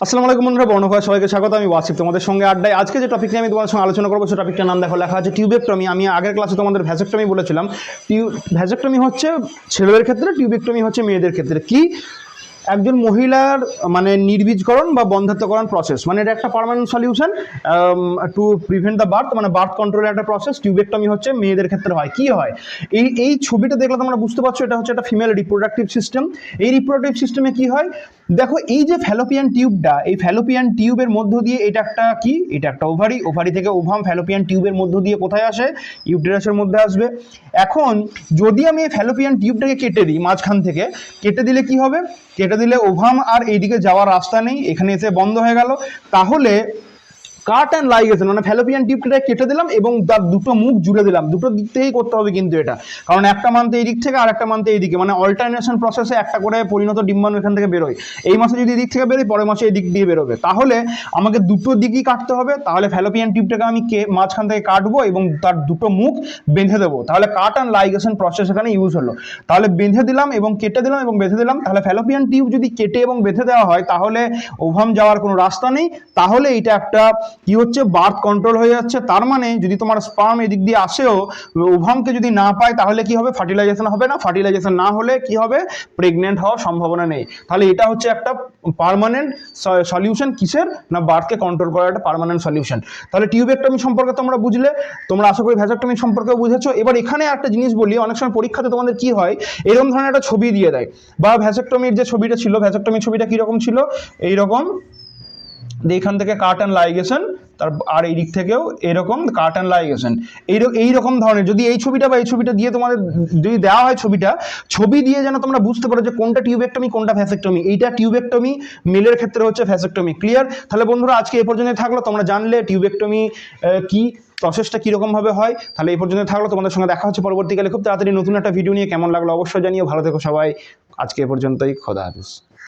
আসসালামু আলাইকুম বন্ধুরা, বর্ণভয় সবাইকে স্বাগত। আমি ওয়াসিফ, তোমাদের সঙ্গে আড্ডায়। আজকে যে টপিক নিয়ে আমি তোমাদের সঙ্গে আলোচনা করবো, সেই টপিকটার নাম দেখো, লেখা আছে টিউবেক্টমি। আমি আগের ক্লাসে তোমাদের ভ্যাসেক্টমি বলেছিলাম। ভ্যাসেক্টমি হচ্ছে ছেলেদের ক্ষেত্রে, টিউবেক্টমি হচ্ছে মেয়েদের ক্ষেত্রে। কি একজন মহিলার মানে নির্বীজকরণ বা বন্ধ্যাত্বকরণ প্রসেস, মানে এটা একটা permanent solution to prevent the birth, মানে বার্থ কন্ট্রোলের একটা প্রসেস। টিউবেক্টমি হচ্ছে মেয়েদের ক্ষেত্রে হয়। কি হয়, এই ছবিটা দেখলে তোমরা বুঝতে পারছো, এটা হচ্ছে একটা ফিমেল রিপ্রোডাক্টিভ সিস্টেম। এই রিপ্রোডাক্টিভ সিস্টেমে কি হয় দেখো, এই যে ফ্যালোপিয়ান টিউবটা, এই ফ্যালোপিয়ান টিউবের মধ্য দিয়ে, এটা একটা কি, এটা একটা ওভারি, ওভারি থেকে ওভাম ফ্যালোপিয়ান টিউবের মধ্য দিয়ে কোথায় আসে, ইউটেরাসের মধ্যে আসবে। এখন যদি আমি এই ফ্যালোপিয়ান টিউবটাকে কেটে দিই, মাঝখান থেকে কেটে দিলে কি হবে, কেটে দিলে ওভাম আর এইদিকে যাওয়ার রাস্তা নেই, এখানে এসে বন্ধ হয়ে গেল। তাহলে কাট অ্যান্ড লাইগেশন, মানে ফ্যালোপিয়ান টিউবটা কেটে দিলাম এবং তার দুটো মুখ জুড়ে দিলাম। দুটো দিক থেকেই করতে হবে কিন্তু এটা, কারণ একটা মান্থে এই দিক থেকে আর একটা মান্থে এইদিকে, মানে অল্টারনেশন প্রসেসে একটা করে পরিণত ডিম্বাণু এখান থেকে বেরোয়। এই মাসে যদি এদিক থেকে বেরোয়, পরের মাসে এই দিক দিয়ে বেরোবে। তাহলে আমাকে দুটো দিকই কাটতে হবে। তাহলে ফ্যালোপিয়ান টিউবটাকে আমি মাঝখান থেকে কাটবো এবং তার দুটো মুখ বেঁধে দেবো। তাহলে কাট অ্যান্ড লাইগেশন প্রসেস এখানে ইউজ হলো। তাহলে বেঁধে দিলাম এবং কেটে দিলাম এবং বেঁধে দিলাম। তাহলে ফ্যালোপিয়ান টিউব যদি কেটে এবং বেঁধে দেওয়া হয়, তাহলে ওভাম যাওয়ার কোনো রাস্তা নেই। তাহলে এটা একটা কি হচ্ছে, বার্থ কন্ট্রোল হয়ে যাচ্ছে। তার মানে যদি তোমার স্পার্ম এদিক দিয়ে আসেও, ওভামকে যদি না পায়, তাহলে কি হবে, ফার্টিলাইজেশন হবে না। ফার্টিলাইজেশন না হলে কি হবে, প্রেগনেন্ট হওয়ার সম্ভাবনা নেই। তাহলে এটা হচ্ছে একটা পার্মানেন্ট সলিউশন। কিসের না, বার্থকে কন্ট্রোল করার একটা পার্মানেন্ট সলিউশন। তাহলে টিউবেক্টমি সম্পর্কে তোমরা বুঝলে, তোমরা আশা করি ভ্যাসেক্টমি সম্পর্কেও বুঝেছো। এবার এখানে একটা জিনিস বলি, অনেক সময় পরীক্ষাতে তোমাদের কি হয়, এরকম ধরনের একটা ছবি দিয়ে দেয়, বা ভ্যাসেক্টমির যে ছবিটা ছিল, ভ্যাসেক্টমির ছবিটা কিরকম ছিল, এইরকম, এখান থেকে কাট অ্যান্ড লাইগেশন, তার আর এই দিক থেকেও এরকম কাট অ্যান্ড লাইগেশন, এইরকম ধরনের। যদি এই ছবিটা বা এই ছবিটা দিয়ে তোমাদের যদি দেওয়া হয়, ছবি দিয়ে যেন তোমরা বুঝতে পারো যে কোনটা টিউবেক্টমি কোনটা ভ্যাসেক্টমি। এইটা টিউবেক্টমি, মেলের ক্ষেত্রে হচ্ছে ভ্যাসেক্টমি। ক্লিয়ার? তাহলে বন্ধুরা আজকে এ পর্যন্ত থাকলো, তোমরা জানলে টিউবেক্টমি কি, প্রসেসটা কীরকম ভাবে হয়। তাহলে এই পর্যন্ত থাকলো, তোমাদের সঙ্গে দেখা হচ্ছে পরবর্তীকালে খুব তাড়াতাড়ি নতুন একটা ভিডিও নিয়ে। কেমন লাগলো অবশ্যই জানিও। ভালো থেকো সবাই, আজকে এ পর্যন্তই, খোদা হাফেজ।